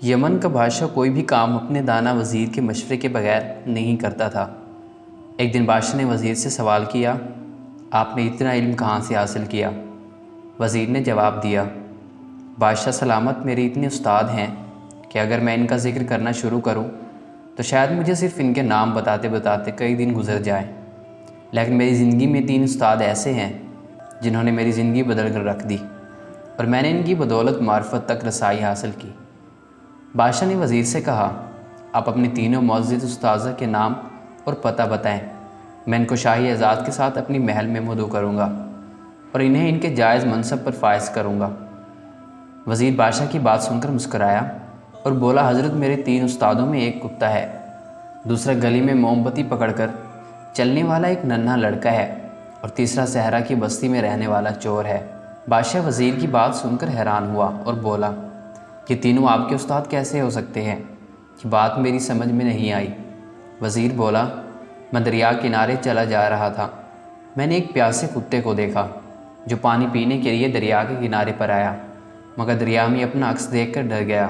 یمن کا بادشاہ کوئی بھی کام اپنے دانا وزیر کے مشورے کے بغیر نہیں کرتا تھا۔ ایک دن بادشاہ نے وزیر سے سوال کیا، آپ نے اتنا علم کہاں سے حاصل کیا؟ وزیر نے جواب دیا، بادشاہ سلامت، میرے اتنے استاد ہیں کہ اگر میں ان کا ذکر کرنا شروع کروں تو شاید مجھے صرف ان کے نام بتاتے بتاتے کئی دن گزر جائیں، لیکن میری زندگی میں 3 استاد ایسے ہیں جنہوں نے میری زندگی بدل کر رکھ دی، اور میں نے ان کی بدولت معرفت تک رسائی حاصل کی۔ بادشاہ نے وزیر سے کہا، آپ اپنے تینوں معزز استاذہ کے نام اور پتہ بتائیں، میں ان کو شاہی اعزاز کے ساتھ اپنی محل میں مدعو کروں گا اور انہیں ان کے جائز منصب پر فائز کروں گا۔ وزیر بادشاہ کی بات سن کر مسکرایا اور بولا، حضرت، میرے 3 استادوں میں ایک کتا ہے، دوسرا گلی میں موم بتی پکڑ کر چلنے والا ایک ننھا لڑکا ہے، اور تیسرا صحرا کی بستی میں رہنے والا چور ہے۔ بادشاہ وزیر کی بات سن کر حیران ہوا اور بولا، یہ تینوں آپ کے استاد کیسے ہو سکتے ہیں؟ یہ بات میری سمجھ میں نہیں آئی۔ وزیر بولا، میں دریا کنارے چلا جا رہا تھا، میں نے ایک پیاسے کتے کو دیکھا جو پانی پینے کے لیے دریا کے کنارے پر آیا، مگر دریا میں اپنا عکس دیکھ کر ڈر گیا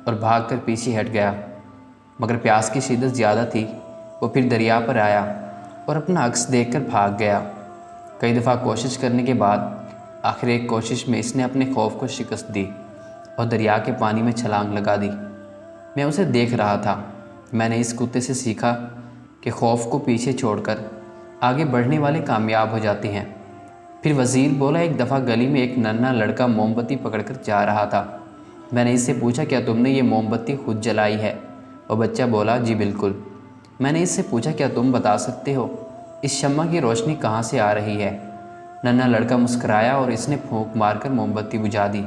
اور بھاگ کر پیچھے ہٹ گیا، مگر پیاس کی شدت زیادہ تھی، وہ پھر دریا پر آیا اور اپنا عکس دیکھ کر بھاگ گیا۔ کئی دفعہ کوشش کرنے کے بعد آخر ایک کوشش میں اس نے اپنے خوف کو شکست دی اور دریا کے پانی میں چھلانگ لگا دی۔ میں اسے دیکھ رہا تھا، میں نے اس کتے سے سیکھا کہ خوف کو پیچھے چھوڑ کر آگے بڑھنے والے کامیاب ہو جاتے ہیں۔ پھر وزیر بولا، ایک دفعہ گلی میں ایک ننھا لڑکا موم بتی پکڑ کر جا رہا تھا، میں نے اس سے پوچھا، کیا تم نے یہ موم بتی خود جلائی ہے؟ وہ بچہ بولا، جی بالکل۔ میں نے اس سے پوچھا، کیا تم بتا سکتے ہو اس شمع کی روشنی کہاں سے آ رہی ہے؟ ننھا لڑکا مسکرایا اور اس نے پھونک مار کر موم بتی بجھا دی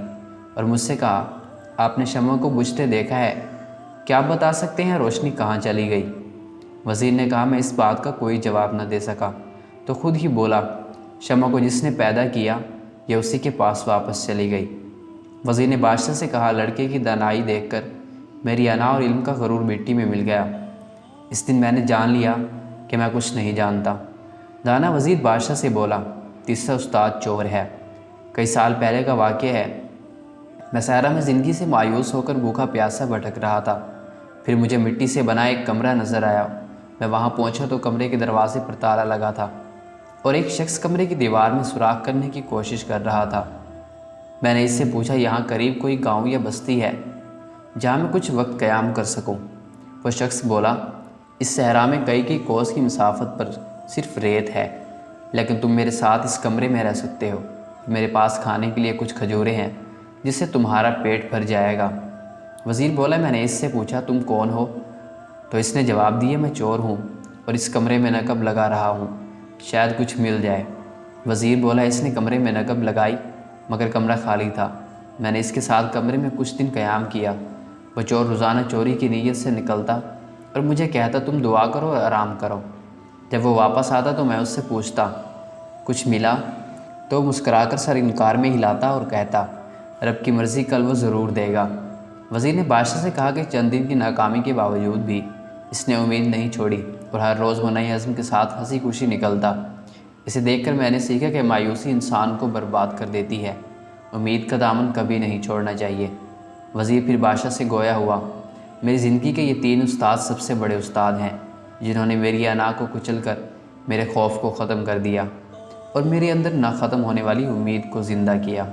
اور مجھ سے کہا، آپ نے شمع کو بجھتے دیکھا ہے، کیا آپ بتا سکتے ہیں روشنی کہاں چلی گئی؟ وزیر نے کہا، میں اس بات کا کوئی جواب نہ دے سکا تو خود ہی بولا، شمع کو جس نے پیدا کیا یہ اسی کے پاس واپس چلی گئی۔ وزیر نے بادشاہ سے کہا، لڑکے کی دانائی دیکھ کر میری انا اور علم کا غرور مٹی میں مل گیا۔ اس دن میں نے جان لیا کہ میں کچھ نہیں جانتا۔ دانا وزیر بادشاہ سے بولا، تیسرا استاد چور ہے۔ کئی سال پہلے کا واقعہ ہے، میں صحرا میں زندگی سے مایوس ہو کر بھوکا پیاسا بھٹک رہا تھا، پھر مجھے مٹی سے بنا ایک کمرہ نظر آیا۔ میں وہاں پہنچا تو کمرے کے دروازے پر تالا لگا تھا اور ایک شخص کمرے کی دیوار میں سوراخ کرنے کی کوشش کر رہا تھا۔ میں نے اس سے پوچھا، یہاں قریب کوئی گاؤں یا بستی ہے جہاں میں کچھ وقت قیام کر سکوں؟ وہ شخص بولا، اس صحرا میں کئی کوس کی مسافت پر صرف ریت ہے، لیکن تم میرے ساتھ اس کمرے میں رہ سکتے ہو، میرے پاس کھانے کے لیے کچھ کھجوریں ہیں جس سے تمہارا پیٹ بھر جائے گا۔ وزیر بولا، میں نے اس سے پوچھا، تم کون ہو؟ تو اس نے جواب دیا، میں چور ہوں اور اس کمرے میں نقب لگا رہا ہوں، شاید کچھ مل جائے۔ وزیر بولا، اس نے کمرے میں نقب لگائی مگر کمرہ خالی تھا، میں نے اس کے ساتھ کمرے میں کچھ دن قیام کیا۔ وہ چور روزانہ چوری کی نیت سے نکلتا اور مجھے کہتا، تم دعا کرو اور آرام کرو۔ جب وہ واپس آتا تو میں اس سے پوچھتا، کچھ ملا؟ تو وہ مسکرا کر سر انکار میں ہلاتا اور کہتا، رب کی مرضی، کل وہ ضرور دے گا۔ وزیر نے بادشاہ سے کہا کہ چند دن کی ناکامی کے باوجود بھی اس نے امید نہیں چھوڑی اور ہر روز وہ نئے عزم کے ساتھ ہنسی خوشی نکلتا۔ اسے دیکھ کر میں نے سیکھا کہ مایوسی انسان کو برباد کر دیتی ہے، امید کا دامن کبھی نہیں چھوڑنا چاہیے۔ وزیر پھر بادشاہ سے گویا ہوا، میری زندگی کے یہ 3 استاد سب سے بڑے استاد ہیں جنہوں نے میری انا کو کچل کر میرے خوف کو ختم کر دیا اور میرے اندر نہ ختم ہونے والی امید کو زندہ کیا۔